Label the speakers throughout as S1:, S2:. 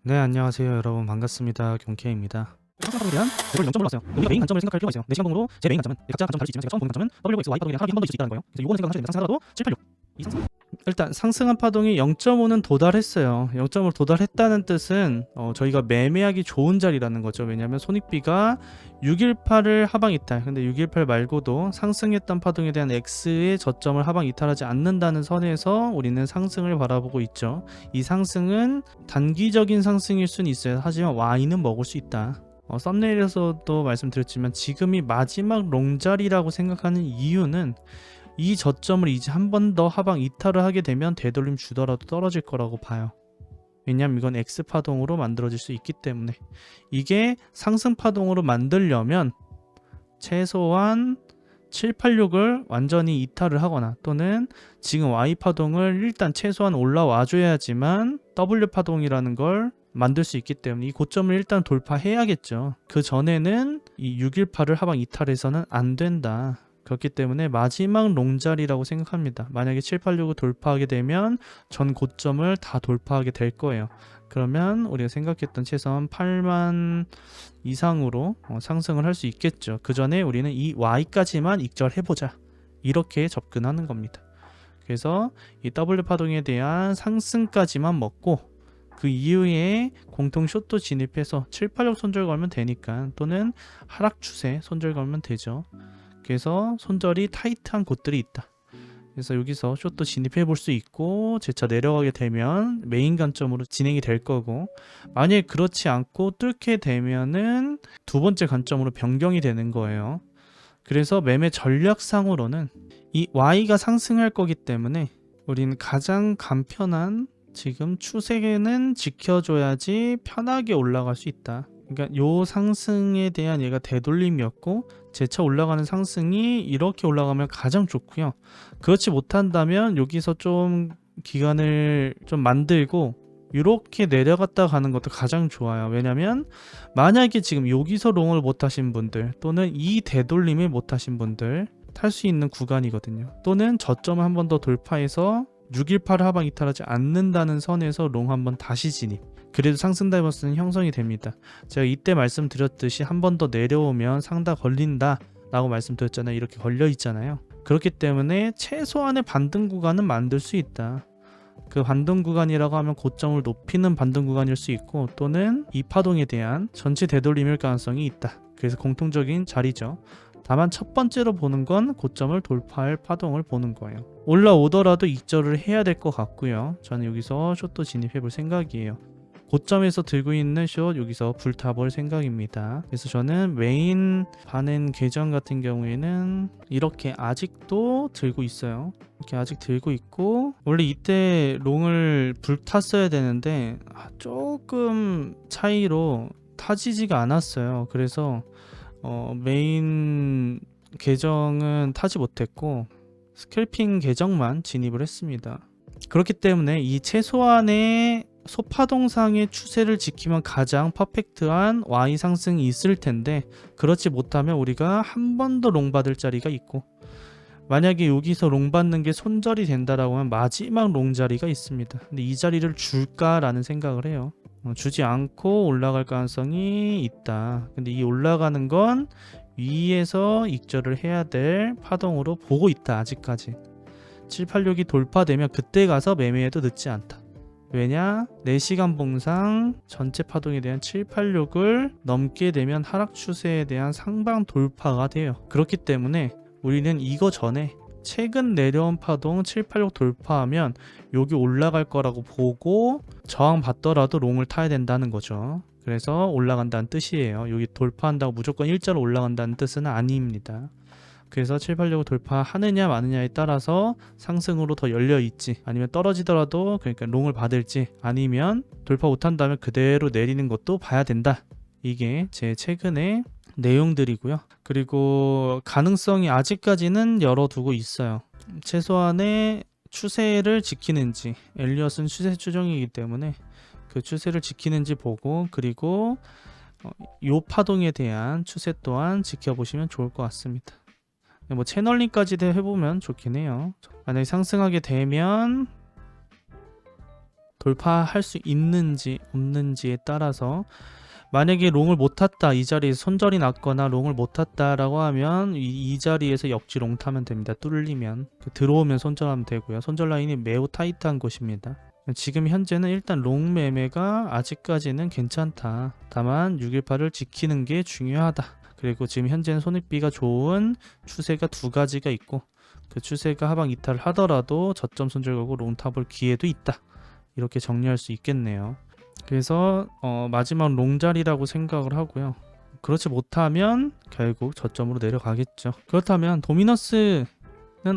S1: 네, 안녕하세요 여러분, 반갑습니다. 경케입니다. 상승파동에 대한 대결 0점을 놨어요. 우리가 메인 관점을 생각할 필요가 있어요. 내 시간봉으로 제 메인 관점은 각자 관점 다를 수 있지만 제가 처음 보는 관점은 WX, Y 파동에 대한 하락이 한 번 더 있을 수 있다는 거예요. 그래서 이거는 생각하셔야 됩니다. 상승하더라도 7, 8, 6 이 상승. 일단 상승한 파동이 0.5는 도달했어요. 0.5를 도달했다는 뜻은 저희가 매매하기 좋은 자리라는 거죠. 왜냐하면 손익비가 618을 하방 이탈, 근데 618 말고도 상승했던 파동에 대한 X의 저점을 하방 이탈하지 않는다는 선에서 우리는 상승을 바라보고 있죠. 이 상승은 단기적인 상승일 수는 있어요. 하지만 Y는 먹을 수 있다. 썸네일에서도 말씀드렸지만 지금이 마지막 롱자리라고 생각하는 이유는 이 저점을 이제 한 번 더 하방 이탈을 하게 되면 되돌림 주더라도 떨어질 거라고 봐요. 왜냐면 이건 X파동으로 만들어질 수 있기 때문에. 이게 상승파동으로 만들려면 최소한 7, 8, 6을 완전히 이탈을 하거나 또는 지금 Y파동을 일단 최소한 올라와 줘야지만 W파동이라는 걸 만들 수 있기 때문에 이 고점을 일단 돌파해야겠죠. 그 전에는 이 618을 하방 이탈해서는 안 된다. 그렇기 때문에 마지막 롱자리라고 생각합니다. 만약에 786을 돌파하게 되면 전 고점을 다 돌파하게 될 거예요. 그러면 우리가 생각했던 최소한 8만 이상으로 상승을 할 수 있겠죠. 그 전에 우리는 이 Y까지만 익절해보자, 이렇게 접근하는 겁니다. 그래서 이 W 파동에 대한 상승까지만 먹고 그 이후에 공통 숏도 진입해서 7, 86 손절 걸면 되니까, 또는 하락 추세 손절 걸면 되죠. 그래서 손절이 타이트한 곳들이 있다. 그래서 여기서 숏도 진입해 볼 수 있고 재차 내려가게 되면 메인 관점으로 진행이 될 거고, 만약에 그렇지 않고 뚫게 되면은 두 번째 관점으로 변경이 되는 거예요. 그래서 매매 전략상으로는 이 Y가 상승할 거기 때문에 우리는 가장 간편한 지금 추세는 지켜줘야지 편하게 올라갈 수 있다. 그러니까 요 상승에 대한 얘가 되돌림이었고 재차 올라가는 상승이 이렇게 올라가면 가장 좋고요. 그렇지 못한다면 여기서 좀 기간을 좀 만들고 이렇게 내려갔다 가는 것도 가장 좋아요. 왜냐면 만약에 지금 여기서 롱을 못 하신 분들 또는 이 되돌림을 못 하신 분들 탈 수 있는 구간이거든요. 또는 저점을 한 번 더 돌파해서 618 하방 이탈하지 않는다는 선에서 롱 한번 다시 진입, 그래도 상승 다이버스는 형성이 됩니다. 제가 이때 말씀드렸듯이 한 번 더 내려오면 상다 걸린다 라고 말씀드렸잖아요. 이렇게 걸려 있잖아요. 그렇기 때문에 최소한의 반등 구간은 만들 수 있다. 그 반등 구간이라고 하면 고점을 높이는 반등 구간일 수 있고, 또는 이 파동에 대한 전체 되돌림일 가능성이 있다. 그래서 공통적인 자리죠. 다만 첫 번째로 보는 건 고점을 돌파할 파동을 보는 거예요. 올라오더라도 익절을 해야 될 것 같고요. 저는 여기서 숏도 진입해 볼 생각이에요. 고점에서 들고 있는 숏 여기서 불타볼 생각입니다. 그래서 저는 메인 반응 계정 같은 경우에는 이렇게 아직도 들고 있어요. 이렇게 아직 들고 있고, 원래 이때 롱을 불탔어야 되는데 조금 차이로 타지지가 않았어요. 그래서 메인 계정은 타지 못했고 스캘핑 계정만 진입을 했습니다. 그렇기 때문에 이 최소한의 소파동상의 추세를 지키면 가장 퍼펙트한 Y 상승이 있을 텐데, 그렇지 못하면 우리가 한 번 더 롱 받을 자리가 있고, 만약에 여기서 롱 받는 게 손절이 된다라고 하면 마지막 롱 자리가 있습니다. 근데 이 자리를 줄까라는 생각을 해요. 주지 않고 올라갈 가능성이 있다. 근데 이 올라가는 건 위에서 익절을 해야 될 파동으로 보고 있다. 아직까지 786이 돌파되면 그때 가서 매매해도 늦지 않다. 왜냐? 4시간 봉상 전체 파동에 대한 786을 넘게 되면 하락 추세에 대한 상방 돌파가 돼요. 그렇기 때문에 우리는 이거 전에 최근 내려온 파동 786 돌파하면 여기 올라갈 거라고 보고 저항 받더라도 롱을 타야 된다는 거죠. 그래서 올라간다는 뜻이에요. 여기 돌파한다고 무조건 일자로 올라간다는 뜻은 아닙니다. 그래서 786을 돌파하느냐 마느냐에 따라서 상승으로 더 열려있지, 아니면 떨어지더라도 그러니까 롱을 받을지, 아니면 돌파 못한다면 그대로 내리는 것도 봐야 된다. 이게 제 최근의 내용들이고요. 그리고 가능성이 아직까지는 열어두고 있어요. 최소한의 추세를 지키는지, 엘리엇은 추세 추종이기 때문에 그 추세를 지키는지 보고, 그리고 요 파동에 대한 추세 또한 지켜보시면 좋을 것 같습니다. 뭐 채널링까지 해보면 좋긴 해요. 만약에 상승하게 되면 돌파할 수 있는지 없는지에 따라서 만약에 롱을 못 탔다, 이 자리에서 손절이 났거나 롱을 못 탔다라고 하면 이 자리에서 역지 롱 타면 됩니다. 뚫리면 들어오면 손절하면 되고요. 손절 라인이 매우 타이트한 곳입니다. 지금 현재는 일단 롱 매매가 아직까지는 괜찮다. 다만 618을 지키는 게 중요하다. 그리고 지금 현재는 손익비가 좋은 추세가 두 가지가 있고 그 추세가 하방 이탈을 하더라도 저점 손절 거고 롱 타볼 기회도 있다. 이렇게 정리할 수 있겠네요. 그래서 마지막 롱자리라고 생각을 하고요. 그렇지 못하면 결국 저점으로 내려가겠죠. 그렇다면 도미너스는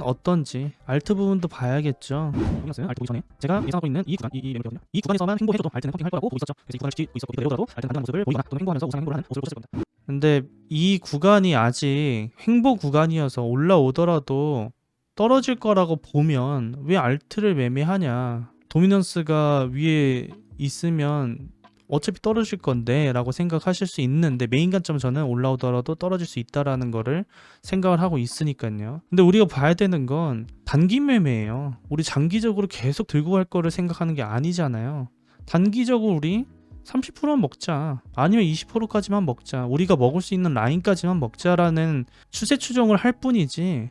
S1: 어떤지 알트 부분도 봐야겠죠. 도미너스 알트 보기 전에 제가 예상하고 있는 이 구간, 이 매물이거든요. 이 구간에서만 횡보해줘도 알트는 펌핑할 거라고 보고 있었죠. 그래서 이 구간을 지키고 있었고 이거 내려오더라도 알트는 반등하는 모습을 보이거나 또는 횡보하면서 우상 횡보를 하는 모습을 보셨을 겁니다. 근데 이 구간이 아직 횡보 구간이어서 올라오더라도 떨어질 거라고 보면 왜 알트를 매매하냐. 도미넌스가 위에 있으면 어차피 떨어질 건데 라고 생각하실 수 있는데 메인 관점은 저는 올라오더라도 떨어질 수 있다라는 거를 생각을 하고 있으니까요. 근데 우리가 봐야 되는 건 단기 매매예요. 우리 장기적으로 계속 들고 갈 거를 생각하는 게 아니잖아요. 단기적으로 우리 30%만 먹자, 아니면 20%까지만 먹자, 우리가 먹을 수 있는 라인까지만 먹자라는 추세 추정을 할 뿐이지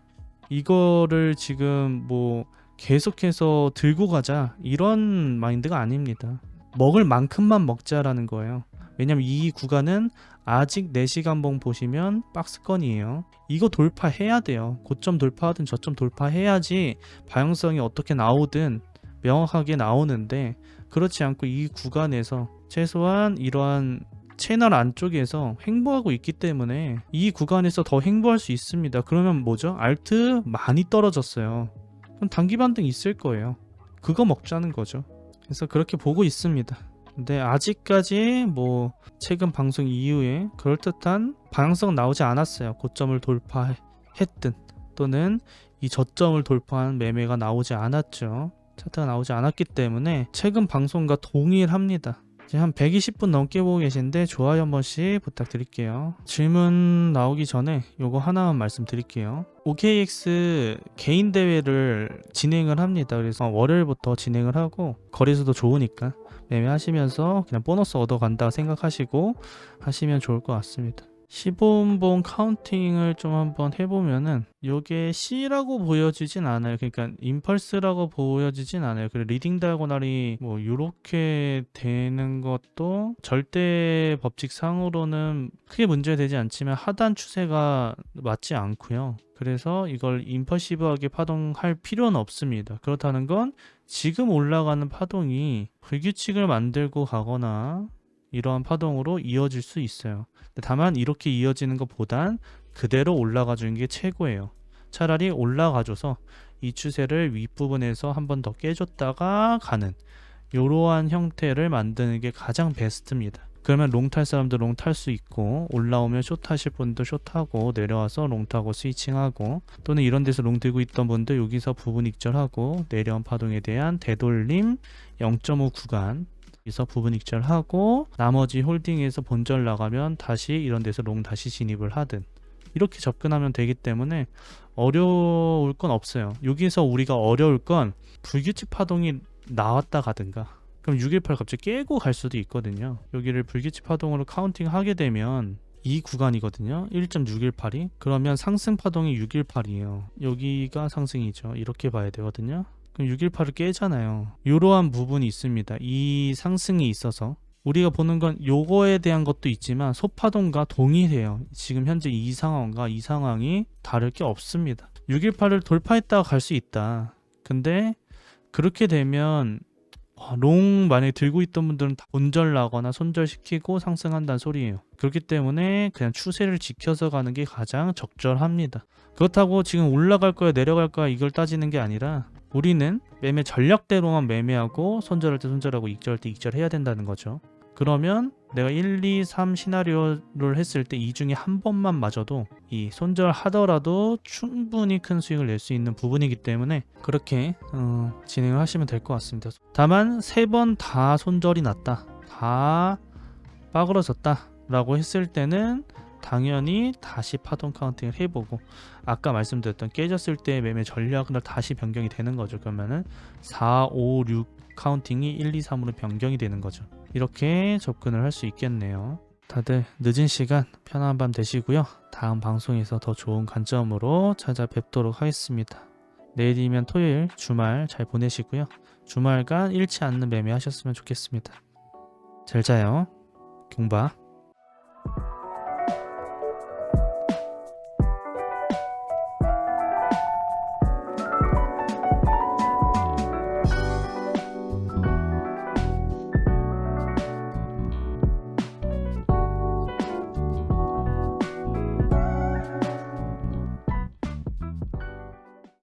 S1: 이거를 지금 뭐 계속해서 들고 가자 이런 마인드가 아닙니다. 먹을 만큼만 먹자라는 거예요. 왜냐면 이 구간은 아직 4시간봉 보시면 박스권이에요. 이거 돌파해야 돼요. 고점 돌파하든 저점 돌파해야지 방향성이 어떻게 나오든 명확하게 나오는데 그렇지 않고 이 구간에서 최소한 이러한 채널 안쪽에서 횡보하고 있기 때문에 이 구간에서 더 횡보할 수 있습니다. 그러면 뭐죠? 알트 많이 떨어졌어요. 그럼 단기 반등 있을 거예요. 그거 먹자는 거죠. 그래서 그렇게 보고 있습니다. 근데 아직까지 뭐 최근 방송 이후에 그럴듯한 방향성 나오지 않았어요. 고점을 돌파했든 또는 이 저점을 돌파한 매매가 나오지 않았죠. 차트가 나오지 않았기 때문에 최근 방송과 동일합니다. 지금 한 120분 넘게 보고 계신데 좋아요 한 번씩 부탁드릴게요. 질문 나오기 전에 요거 하나만 말씀드릴게요. OKX 개인 대회를 진행을 합니다. 그래서 월요일부터 진행을 하고 거래수도 좋으니까 매매하시면서 그냥 보너스 얻어간다 생각하시고 하시면 좋을 것 같습니다. 15분봉 카운팅을 좀 한번 해보면은 요게 C라고 보여지진 않아요. 그러니까 임펄스라고 보여지진 않아요. 그리고 리딩 다이고널이 뭐 요렇게 되는 것도 절대 법칙상으로는 크게 문제되지 않지만 하단 추세가 맞지 않고요. 그래서 이걸 임펄시브하게 파동할 필요는 없습니다. 그렇다는 건 지금 올라가는 파동이 불규칙을 만들고 가거나 이러한 파동으로 이어질 수 있어요. 다만 이렇게 이어지는 것보단 그대로 올라가 주는 게 최고예요. 차라리 올라가줘서 이 추세를 윗부분에서 한 번 더 깨줬다가 가는 이러한 형태를 만드는 게 가장 베스트입니다. 그러면 롱 탈 사람도 롱 탈 수 있고 올라오면 숏 하실 분도 숏 하고 내려와서 롱 타고 스위칭하고 또는 이런 데서 롱 들고 있던 분들 여기서 부분 익절하고 내려온 파동에 대한 되돌림 0.5 구간 여기서 부분 익절하고 나머지 홀딩에서 본절 나가면 다시 이런 데서 롱 다시 진입을 하든 이렇게 접근하면 되기 때문에 어려울 건 없어요. 여기서 우리가 어려울 건 불규칙 파동이 나왔다 가든가 그럼 618 갑자기 깨고 갈 수도 있거든요. 여기를 불규칙 파동으로 카운팅 하게 되면 이 구간이거든요. 1.618이 그러면 상승 파동이 618이에요. 여기가 상승이죠. 이렇게 봐야 되거든요. 그럼 618을 깨잖아요. 이러한 부분이 있습니다. 이 상승이 있어서 우리가 보는 건 요거에 대한 것도 있지만 소파동과 동일해요. 지금 현재 이 상황과 이 상황이 다를 게 없습니다. 618을 돌파했다가 갈 수 있다. 근데 그렇게 되면 롱 만약에 들고 있던 분들은 다 본절 나거나 손절시키고 상승한다는 소리예요. 그렇기 때문에 그냥 추세를 지켜서 가는 게 가장 적절합니다. 그렇다고 지금 올라갈 거야 내려갈 거야 이걸 따지는 게 아니라 우리는 매매 전략대로만 매매하고 손절할 때 손절하고 익절할 때 익절해야 된다는 거죠. 그러면 내가 1, 2, 3 시나리오를 했을 때 이 중에 한 번만 맞아도 이 손절하더라도 충분히 큰 수익을 낼 수 있는 부분이기 때문에 그렇게 진행을 하시면 될 것 같습니다. 다만 3번 다 손절이 났다, 다 빠그러졌다 라고 했을 때는 당연히 다시 파동 카운팅을 해보고 아까 말씀드렸던 깨졌을 때 매매 전략으로 다시 변경이 되는 거죠. 그러면은 4, 5, 6 카운팅이 1, 2, 3으로 변경이 되는 거죠. 이렇게 접근을 할 수 있겠네요. 다들 늦은 시간 편안한 밤 되시고요. 다음 방송에서 더 좋은 관점으로 찾아뵙도록 하겠습니다. 내일이면 토요일 주말 잘 보내시고요. 주말간 잃지 않는 매매 하셨으면 좋겠습니다. 잘 자요. 경바.